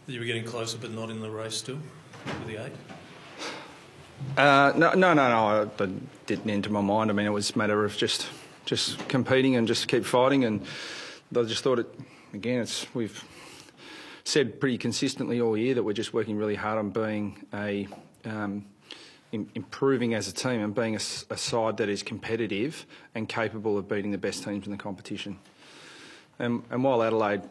You were getting closer, but not in the race still with the 8? No. That didn't enter my mind. I mean, it was a matter of just competing and just keep fighting. And I just thought we've said pretty consistently all year that we're just working really hard on being improving as a team and being a side that is competitive and capable of beating the best teams in the competition. And while Adelaide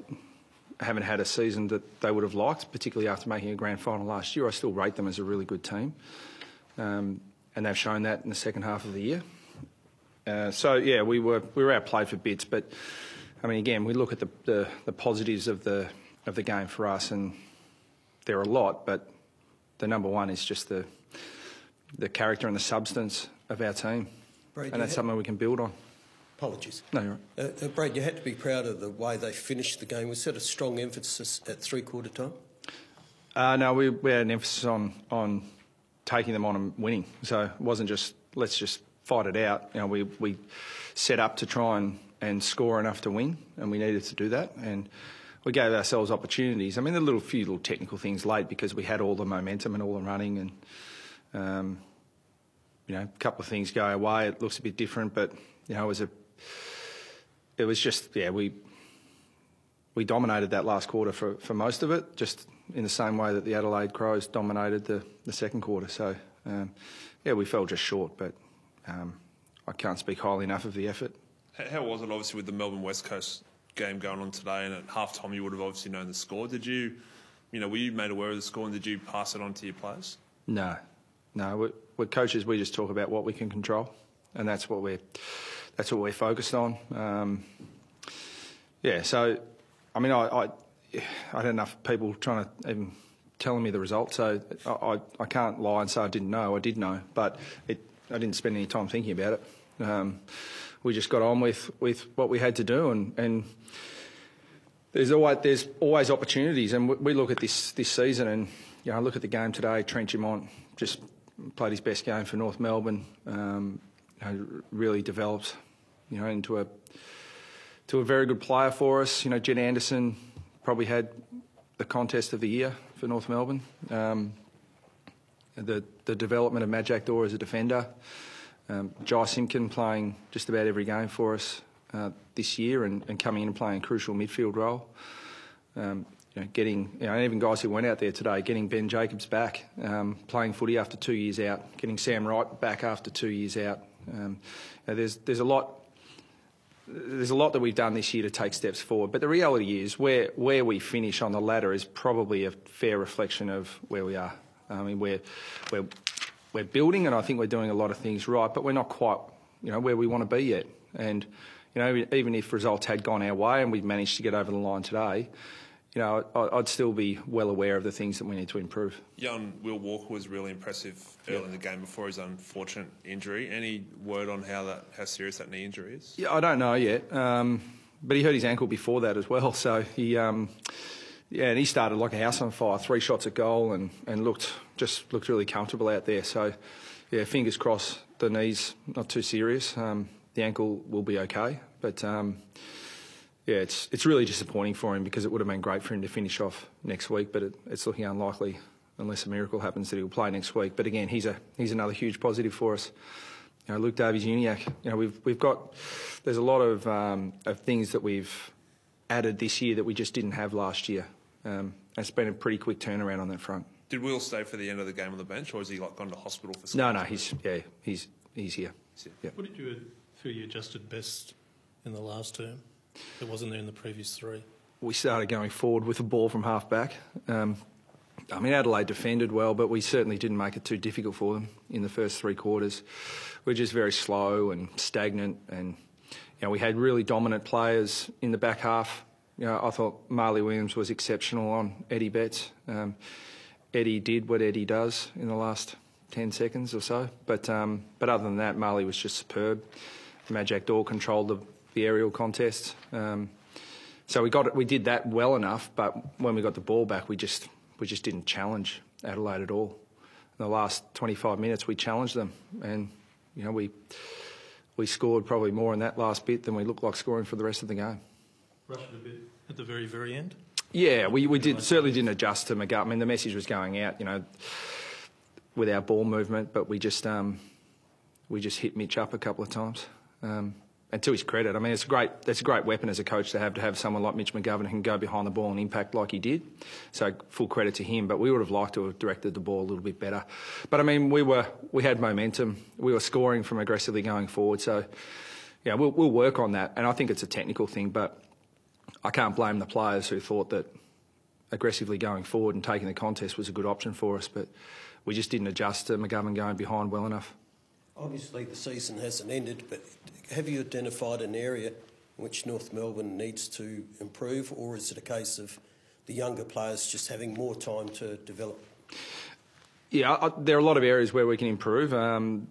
haven't had a season that they would have liked, particularly after making a grand final last year, I still rate them as a really good team. And they've shown that in the second half of the year. We were outplayed for bits, but I mean, again, we look at the positives of the game for us, and there are a lot, but the number one is just the character and the substance of our team, Brad, and that's something we can build on. Apologies. No, you're right. Brad, you had to be proud of the way they finished the game. Was that a strong emphasis at three-quarter time? No, we had an emphasis on taking them on and winning. So it wasn't just, let's just fight it out. You know, we set up to try and score enough to win, and we needed to do that. And we gave ourselves opportunities. I mean, a few little technical things late because we had all the momentum and all the running, and a couple of things go away. It looks a bit different, but we dominated that last quarter for most of it, just in the same way that the Adelaide Crows dominated the second quarter. So we fell just short, but I can't speak highly enough of the effort. How was it, obviously, with the Melbourne West Coast game going on today, and at half-time you would have obviously known the score? Did you, were you made aware of the score, and did you pass it on to your players? No. We're coaches. We just talk about what we can control, and that's what we're focused on. So I mean, I had enough people trying to even telling me the result, so I can't lie and say I didn't know. I did know, but I didn't spend any time thinking about it. We just got on with what we had to do, and there's always opportunities. And we look at this season, and I look at the game today. Trent Dumont just played his best game for North Melbourne. Really developed, into a very good player for us. Jen Anderson probably had the contest of the year for North Melbourne. The development of Majak Dor as a defender. Jai Simpkin playing just about every game for us this year and coming in and playing a crucial midfield role. Even guys who went out there today, getting Ben Jacobs back, playing footy after 2 years out, getting Sam Wright back after 2 years out. There's a lot that we've done this year to take steps forward, but the reality is where we finish on the ladder is probably a fair reflection of where we are. I mean, we're building, and I think we're doing a lot of things right, but we're not quite, where we want to be yet. And even if results had gone our way and we've managed to get over the line today, I'd still be well aware of the things that we need to improve. Young Will Walker was really impressive early in the game before his unfortunate injury. Any word on how serious that knee injury is? Yeah, I don't know yet, but he hurt his ankle before that as well. So he, and he started like a house on fire, 3 shots at goal, and looked really comfortable out there. So fingers crossed the knee's not too serious. The ankle will be okay, but. It's really disappointing for him because it would have been great for him to finish off next week, but it's looking unlikely unless a miracle happens that he'll play next week. But again, he's another huge positive for us. Luke Davies-Uniacke, there's a lot of things that we've added this year that we just didn't have last year. It's been a pretty quick turnaround on that front. Did Will stay for the end of the game on the bench, or has he gone to hospital for? No, he's here. Yeah. What did you feel you adjusted best in the last term? It wasn't there in the previous 3. We started going forward with the ball from half back. Adelaide defended well, but we certainly didn't make it too difficult for them in the first 3 quarters. We're just very slow and stagnant, and we had really dominant players in the back half. I thought Marley Williams was exceptional on Eddie Betts. Eddie did what Eddie does in the last 10 seconds or so, but other than that, Marley was just superb. Majak Dor controlled the aerial contest. So we did that well enough, but when we got the ball back, we just didn't challenge Adelaide at all. In the last 25 minutes, we challenged them, and we scored probably more in that last bit than we looked like scoring for the rest of the game. Rushed it a bit at the very, very end? Yeah, we certainly didn't adjust to McGovern. I mean, the message was going out, with our ball movement, but we just hit Mitch up a couple of times. And to his credit, I mean, that's a great weapon as a coach to have someone like Mitch McGovern who can go behind the ball and impact like he did. So full credit to him. But we would have liked to have directed the ball a little bit better. But I mean, we had momentum. We were scoring from aggressively going forward. So yeah, we'll work on that. And I think it's a technical thing, but I can't blame the players who thought that aggressively going forward and taking the contest was a good option for us. But we just didn't adjust to McGovern going behind well enough. Obviously, the season hasn't ended, but have you identified an area in which North Melbourne needs to improve, or is it a case of the younger players just having more time to develop? Yeah, there are a lot of areas where we can improve, and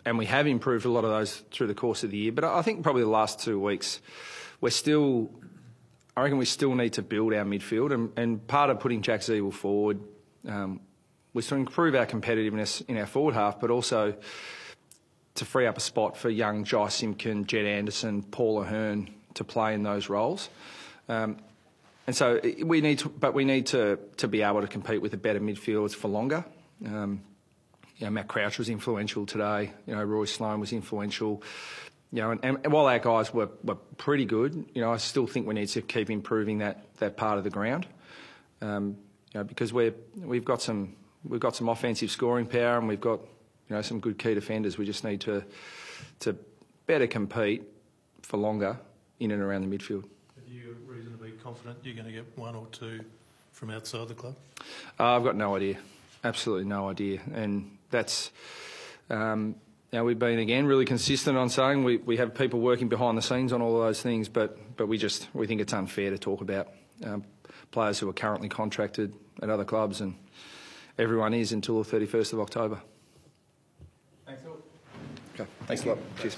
we have improved a lot of those through the course of the year. But I think probably the last 2 weeks, I reckon we still need to build our midfield, and part of putting Jack Ziebell forward was to improve our competitiveness in our forward half, but also to free up a spot for young Jai Simpkin, Jed Anderson, Paul Ahern to play in those roles. And so we need to be able to compete with the better midfielders for longer. Matt Crouch was influential today. Roy Sloane was influential. And while our guys were pretty good, I still think we need to keep improving that part of the ground. Because we've got some offensive scoring power, and we've got some good key defenders. We just need to better compete for longer in and around the midfield. Have you reason to be confident you're going to get one or two from outside the club? I've got no idea, absolutely no idea, and that's. We've been again really consistent on saying we have people working behind the scenes on all of those things, but we think it's unfair to talk about players who are currently contracted at other clubs, and everyone is until the 31st of October. Thanks, Phil. Okay, thanks a lot. Cheers.